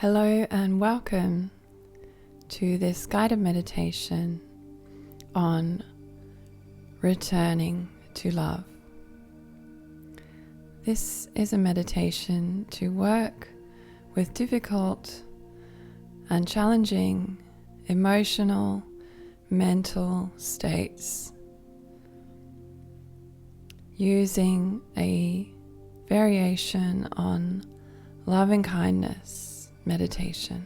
Hello and welcome to this guided meditation on returning to love. This is a meditation to work with difficult and challenging emotional, mental states using a variation on loving kindness meditation.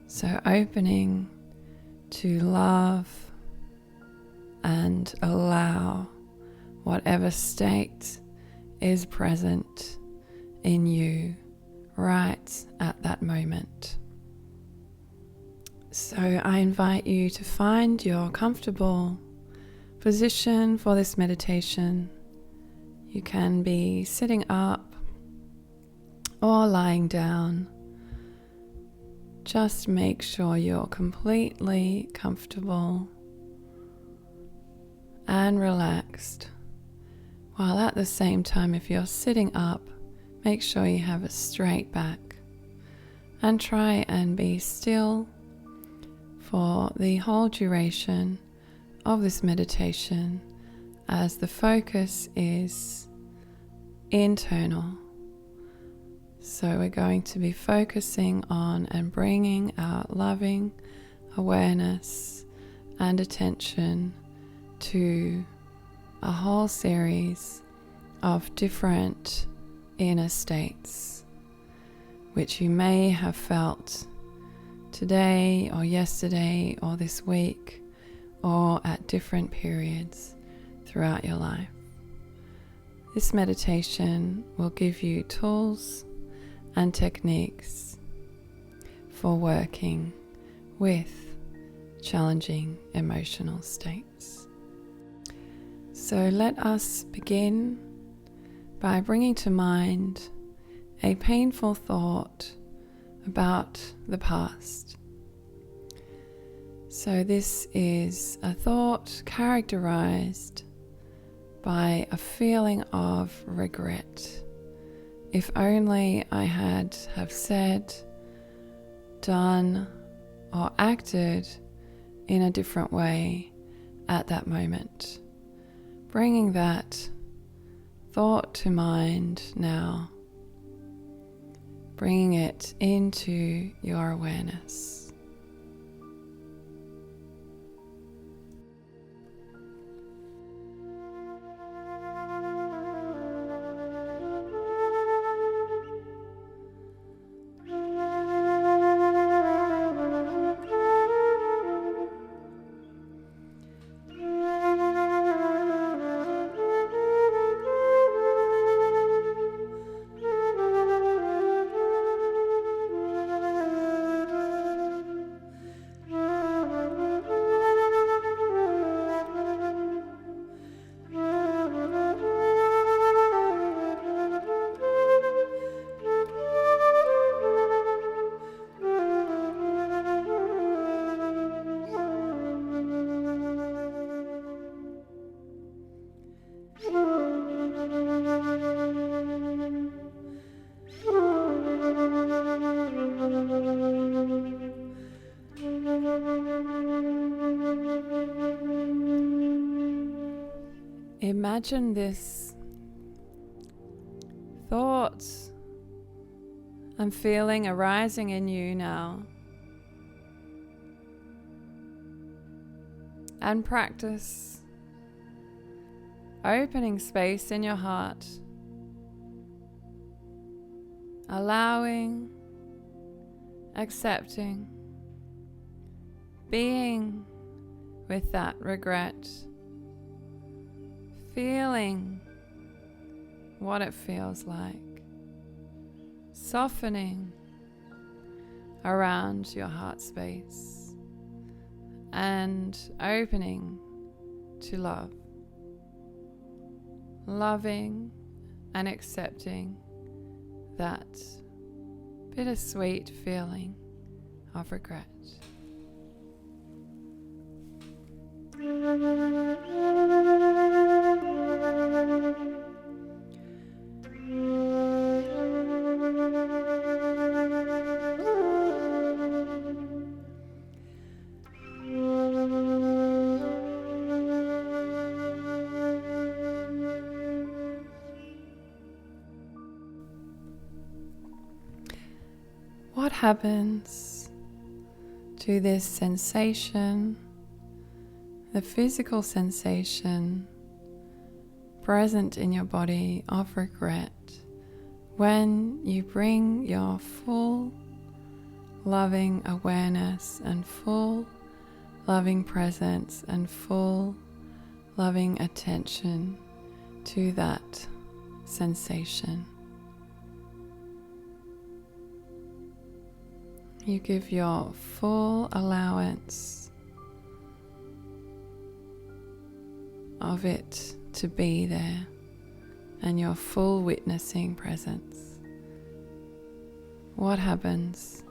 So opening to love and allow whatever state is present in you right at that moment. So I invite you to find your comfortable position for this meditation. You can be sitting up or lying down. Just make sure you're completely comfortable and relaxed, while at the same time, if you're sitting up, make sure you have a straight back and try and be still for the whole duration of this meditation, as the focus is internal. So we're going to be focusing on and bringing our loving awareness and attention to a whole series of different inner states, which you may have felt today or yesterday or this week or at different periods throughout your life. This meditation will give you tools and techniques for working with challenging emotional states. So let us begin by bringing to mind a painful thought about the past. So this is a thought characterized by a feeling of regret. If only I have said, done, or acted in a different way at that moment. Bringing that thought to mind now, bringing it into your awareness. Imagine this thought and feeling arising in you now, and practice opening space in your heart, allowing, accepting, being with that regret, feeling what it feels like, softening around your heart space and opening to love, loving and accepting that bittersweet feeling of regret. what happens to this sensation, the physical sensation present in your body of regret, when you bring your full loving awareness and full loving presence and full loving attention to that sensation. You give your full allowance of it to be there and your full witnessing presence. What happens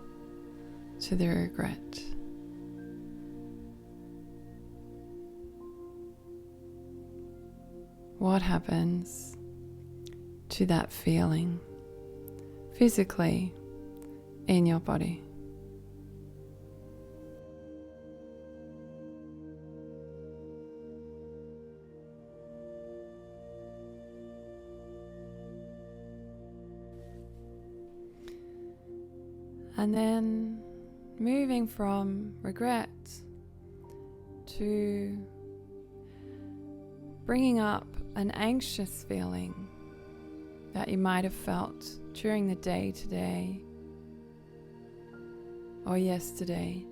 to the regret? What happens to that feeling physically in your body? And then moving from regret to bringing up an anxious feeling that you might have felt during the day today or yesterday.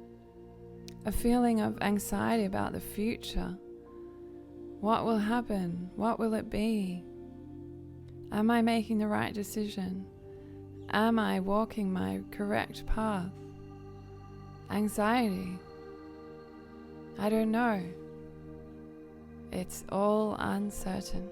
A feeling of anxiety about the future. What will happen? What will it be? Am I making the right decision? Am I walking my correct path? Anxiety. I don't know. It's all uncertain.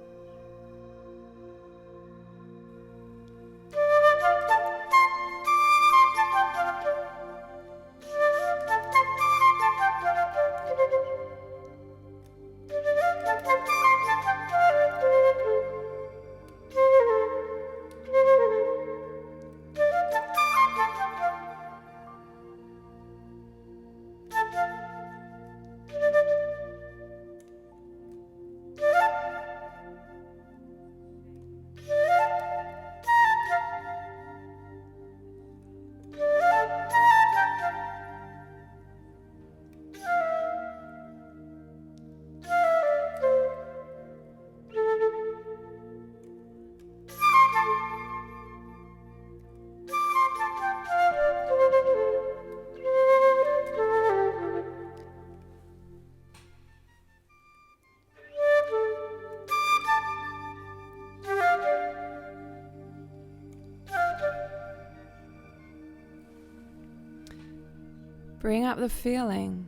Bring up the feeling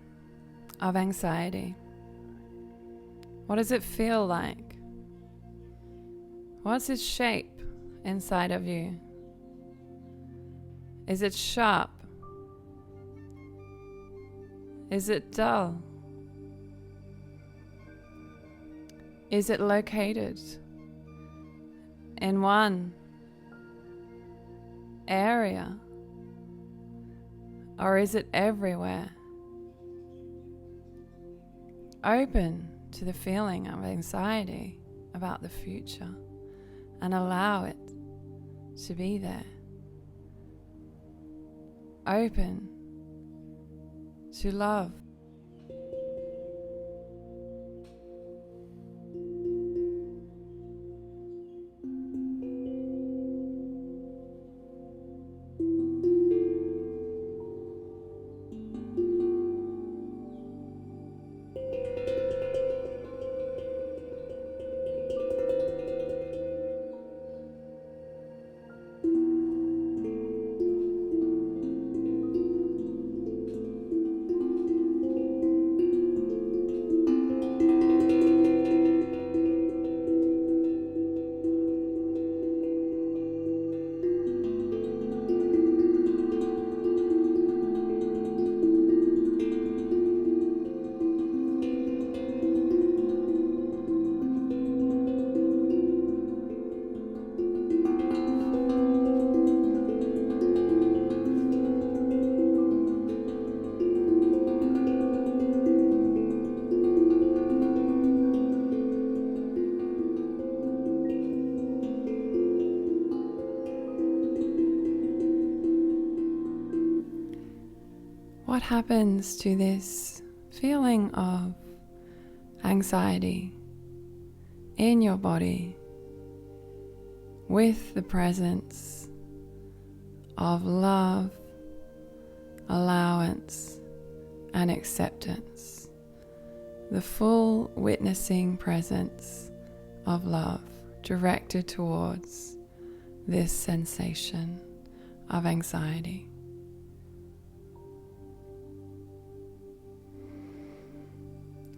of anxiety. What does it feel like? What's its shape inside of you? Is it sharp? Is it dull? Is it located in one area? Or is it everywhere? Open to the feeling of anxiety about the future and allow it to be there. Open to love. what happens to this feeling of anxiety in your body with the presence of love, allowance, and acceptance, the full witnessing presence of love directed towards this sensation of anxiety.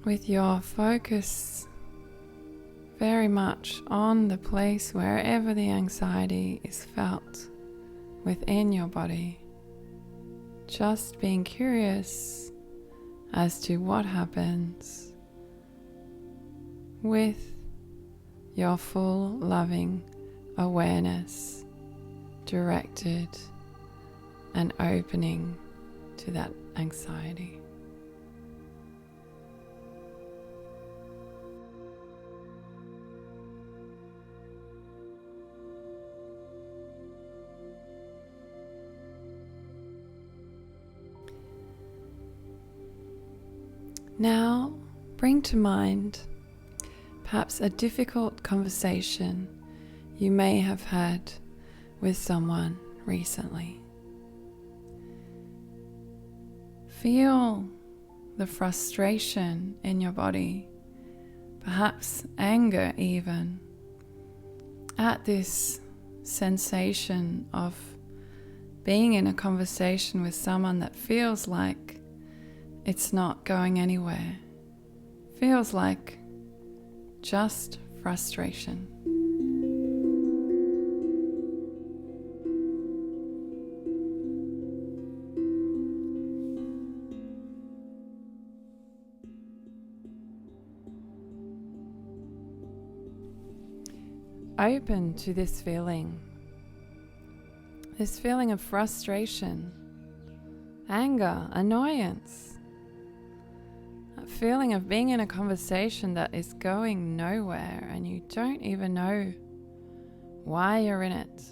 With your focus very much on the place wherever the anxiety is felt within your body, just being curious as to what happens with your full loving awareness directed and opening to that anxiety. Now, bring to mind perhaps a difficult conversation you may have had with someone recently. Feel the frustration in your body, perhaps anger even, at this sensation of being in a conversation with someone that feels like it's not going anywhere. Feels like just frustration. Open to this feeling of frustration, anger, annoyance. Feeling of being in a conversation that is going nowhere and you don't even know why you're in it.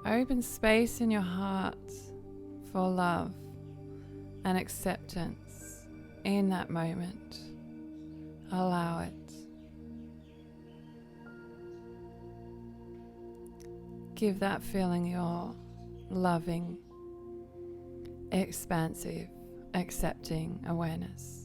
Open space in your heart for love and acceptance in that moment. Allow it. Give that feeling your loving, expansive, accepting awareness.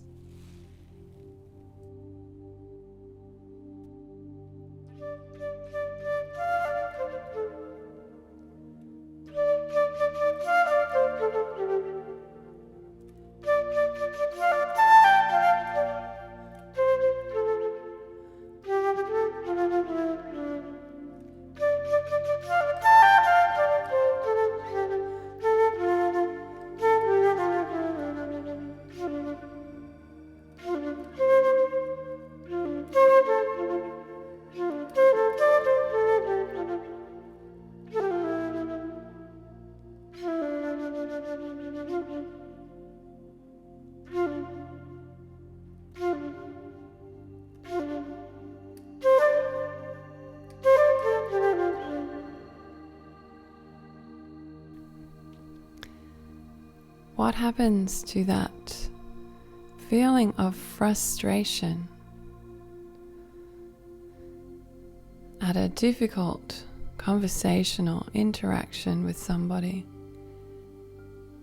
What happens to that feeling of frustration at a difficult conversational interaction with somebody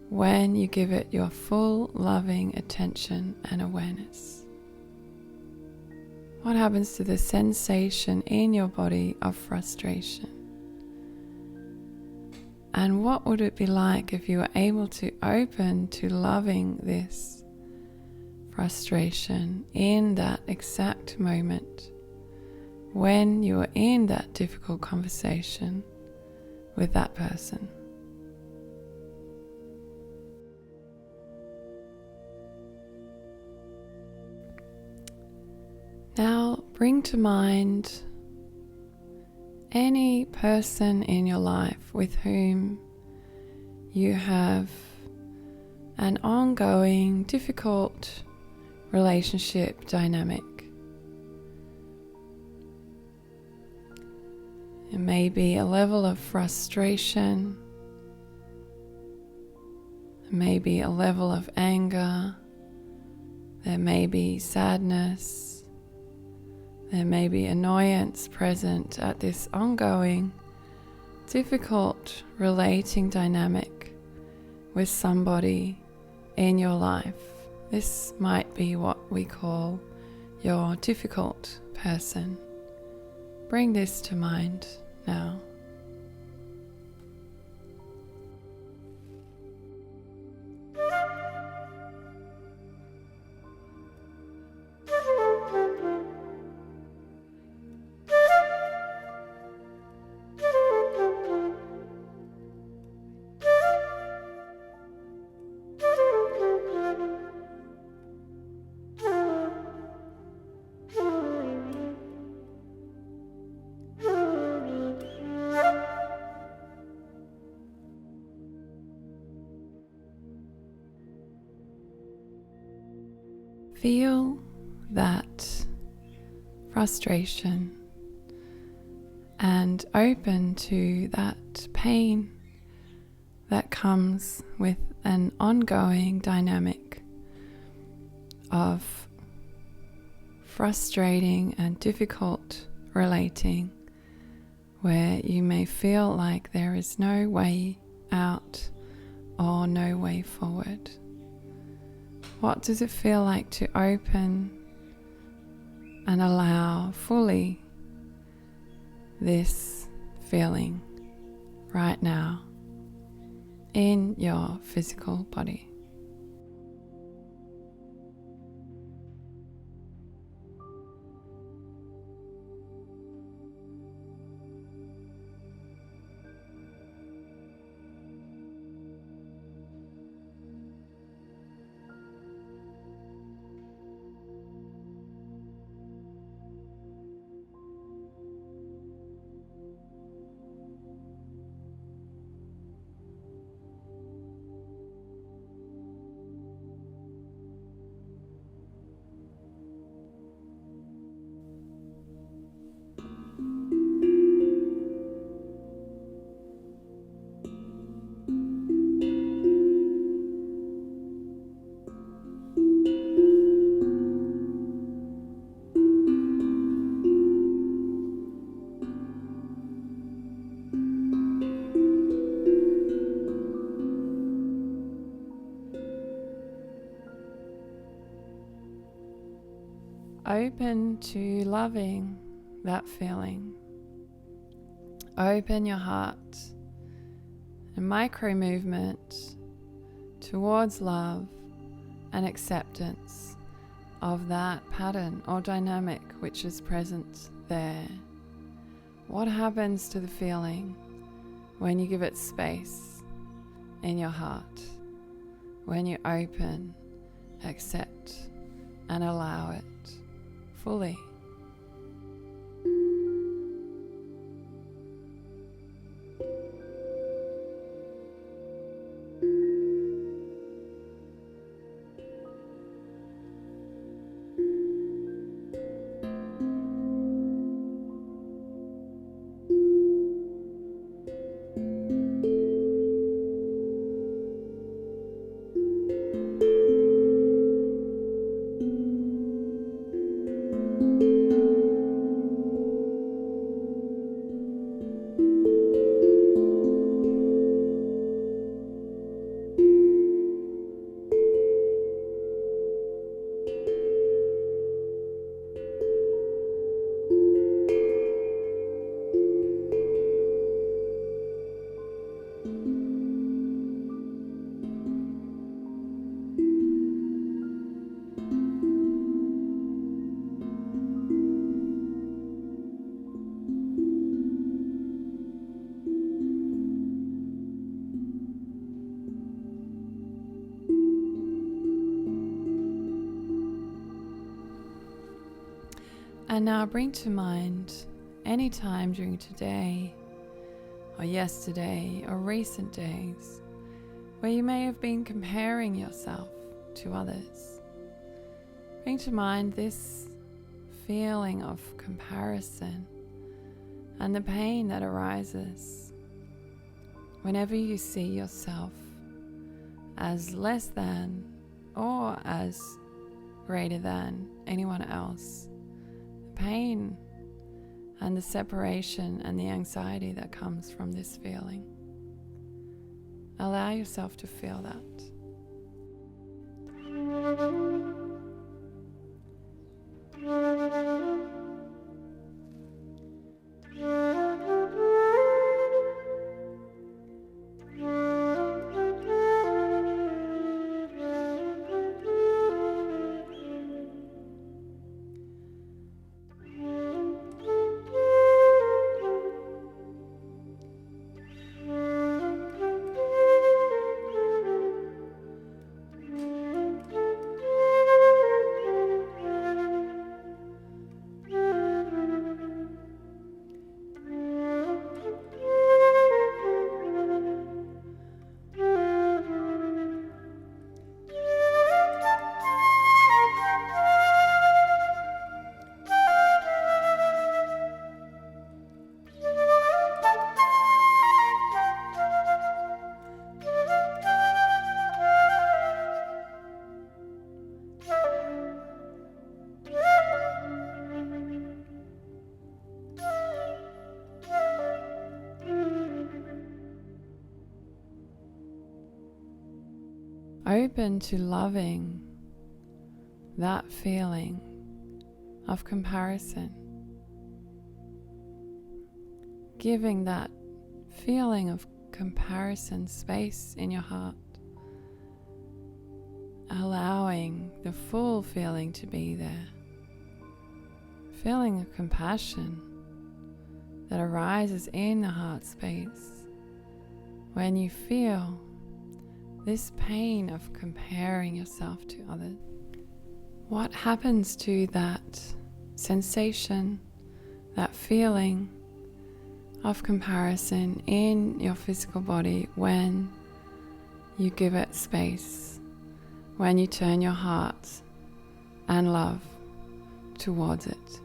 when you give it your full loving attention and awareness? What happens to the sensation in your body of frustration? And what would it be like if you were able to open to loving this frustration in that exact moment when you were in that difficult conversation with that person? Now bring to mind any person in your life with whom you have an ongoing, difficult relationship dynamic. It may be a level of frustration may be a level of anger, there may be sadness, there may be annoyance present at this ongoing, difficult relating dynamic with somebody in your life. This might be what we call your difficult person. Bring this to mind now. Feel that frustration and open to that pain that comes with an ongoing dynamic of frustrating and difficult relating, where you may feel like there is no way out or no way forward. What does it feel like to open and allow fully this feeling right now in your physical body? Open to loving that feeling. Open your heart, a micro movement towards love and acceptance of that pattern or dynamic which is present there. What happens to the feeling when you give it space in your heart, when you open, accept, and allow it fully? And now bring to mind any time during today or yesterday or recent days where you may have been comparing yourself to others. Bring to mind this feeling of comparison and the pain that arises whenever you see yourself as less than or as greater than anyone else. The pain and the separation and the anxiety that comes from this feeling. Allow yourself to feel that. Open to loving that feeling of comparison, giving that feeling of comparison space in your heart, allowing the full feeling to be there, feeling of compassion that arises in the heart space when you feel this pain of comparing yourself to others. What happens to that sensation, that feeling of comparison in your physical body when you give it space, when you turn your heart and love towards it?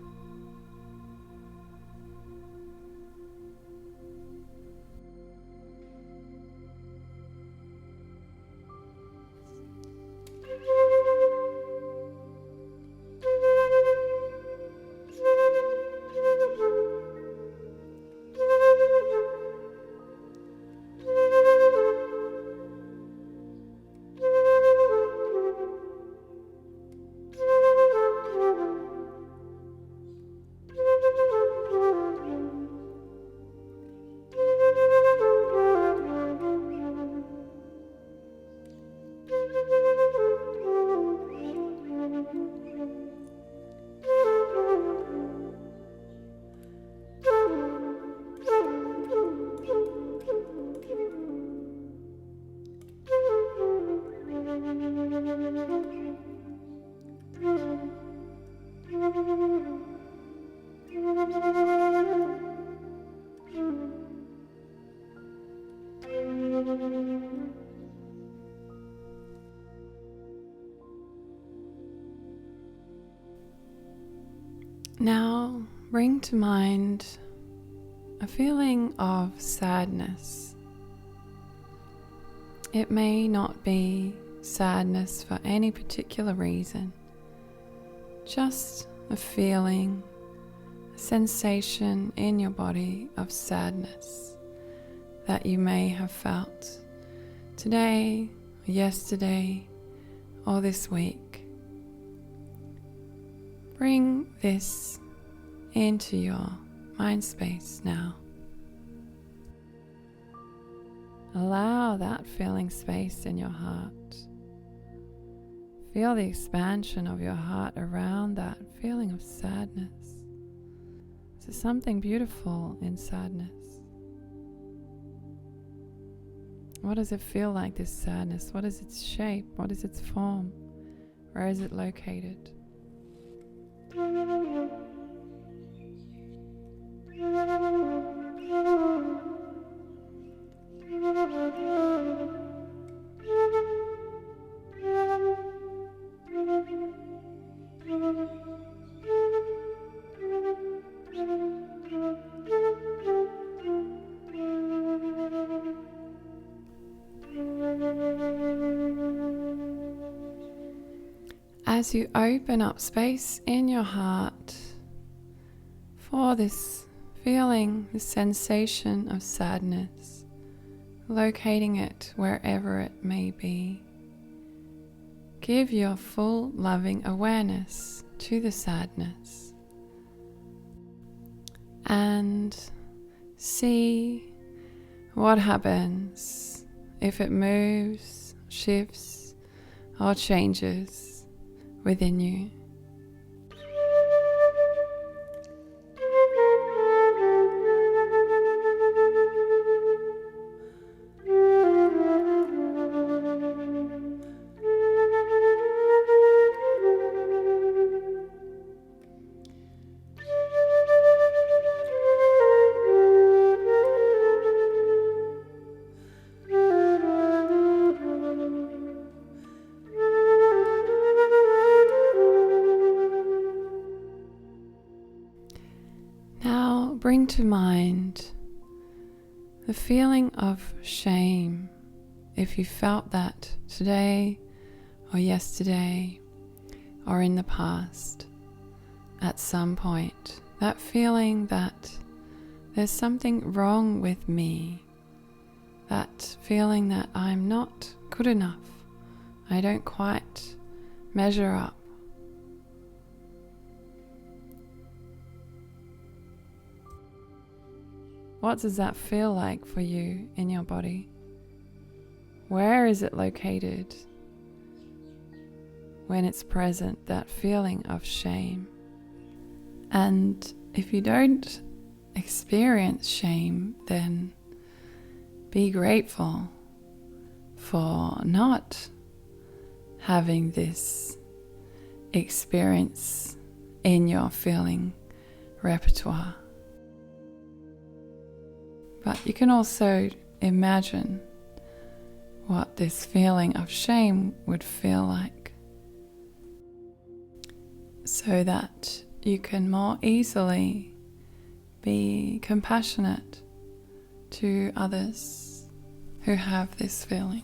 Now bring to mind a feeling of sadness. It may not be sadness for any particular reason, just a feeling, a sensation in your body of sadness that you may have felt today, or yesterday, or this week. Bring this into your mind space now. Allow that feeling space in your heart. Feel the expansion of your heart around that feeling of sadness. There's something beautiful in sadness. What does it feel like, this sadness? What is its shape? What is its form? Where is it located? as you open up space in your heart for this feeling, this sensation of sadness, locating it wherever it may be, give your full loving awareness to the sadness and see what happens if it moves, shifts, or changes within you. Bring to mind the feeling of shame, if you felt that today or yesterday or in the past at some point. That feeling that there's something wrong with me, that feeling that I'm not good enough, I don't quite measure up. What does that feel like for you in your body? Where is it located when it's present, that feeling of shame? And if you don't experience shame, then be grateful for not having this experience in your feeling repertoire. But you can also imagine what this feeling of shame would feel like, so that you can more easily be compassionate to others who have this feeling.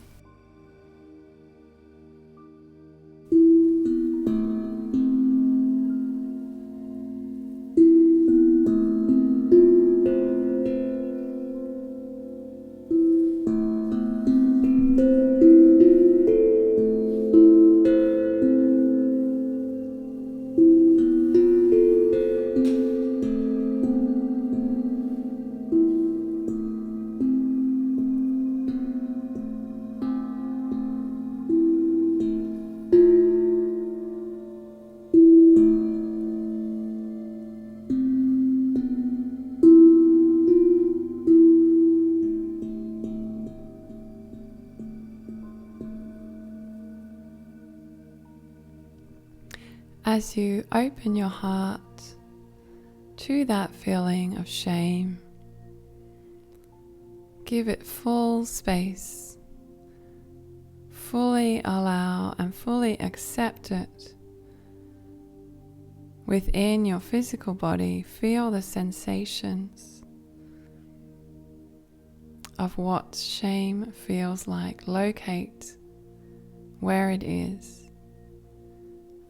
As you open your heart to that feeling of shame, give it full space, fully allow and fully accept it. Within your physical body, feel the sensations of what shame feels like. Locate where it is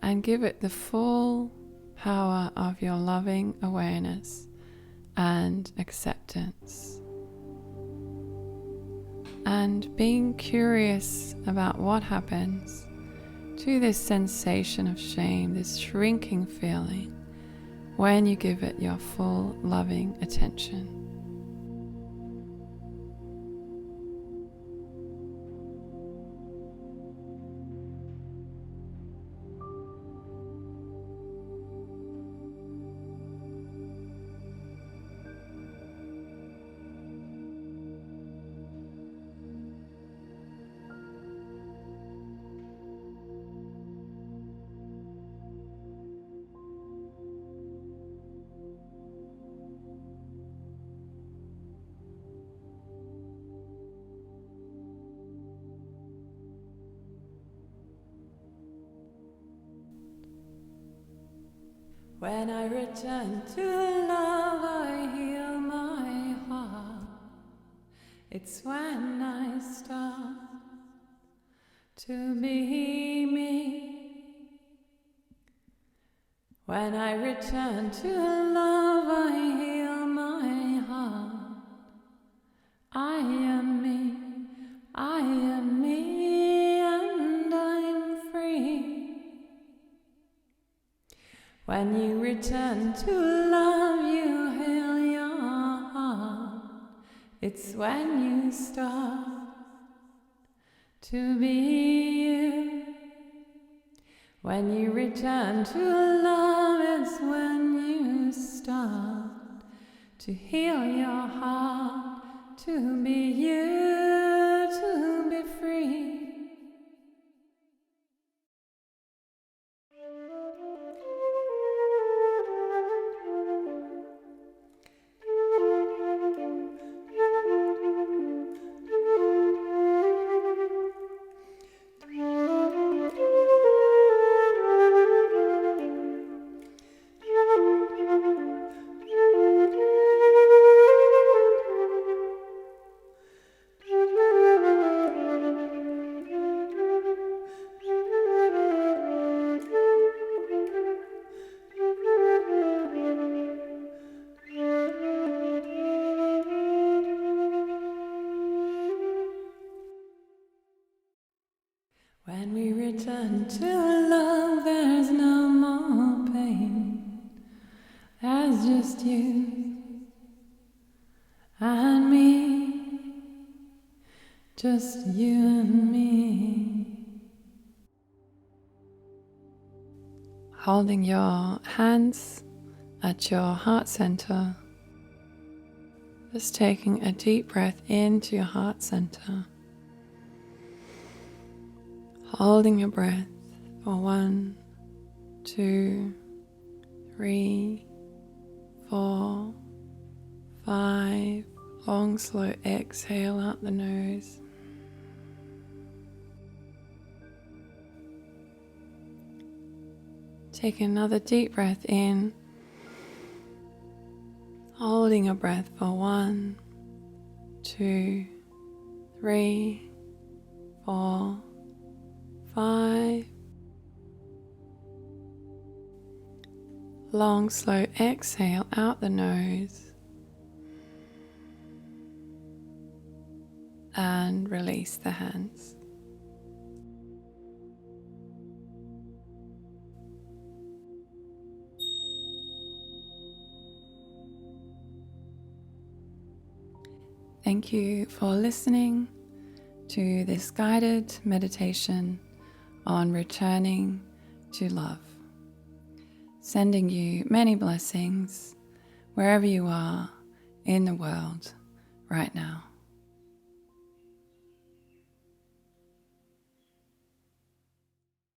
and give it the full power of your loving awareness and acceptance. And being curious about what happens to this sensation of shame, this shrinking feeling, when you give it your full loving attention. When I return to love, I heal my heart. It's when I start to be me. When I return to love, I heal my heart. I am me, and I'm free. When you return to love, you heal your heart. It's when you start to be you. When you return to love, it's when you start to heal your heart, to be you, to be free. When we return to love, there's no more pain. There's just you and me, just you and me. Holding your hands at your heart center, just taking a deep breath into your heart center. Holding your breath for 1, 2, 3, 4, 5. Long, slow exhale out the nose. Take another deep breath in. Holding your breath for 1, 2, 3, 4, 5. Long, slow exhale out the nose. And release the hands. Thank you for listening to this guided meditation on returning to love. Sending you many blessings wherever you are in the world right now.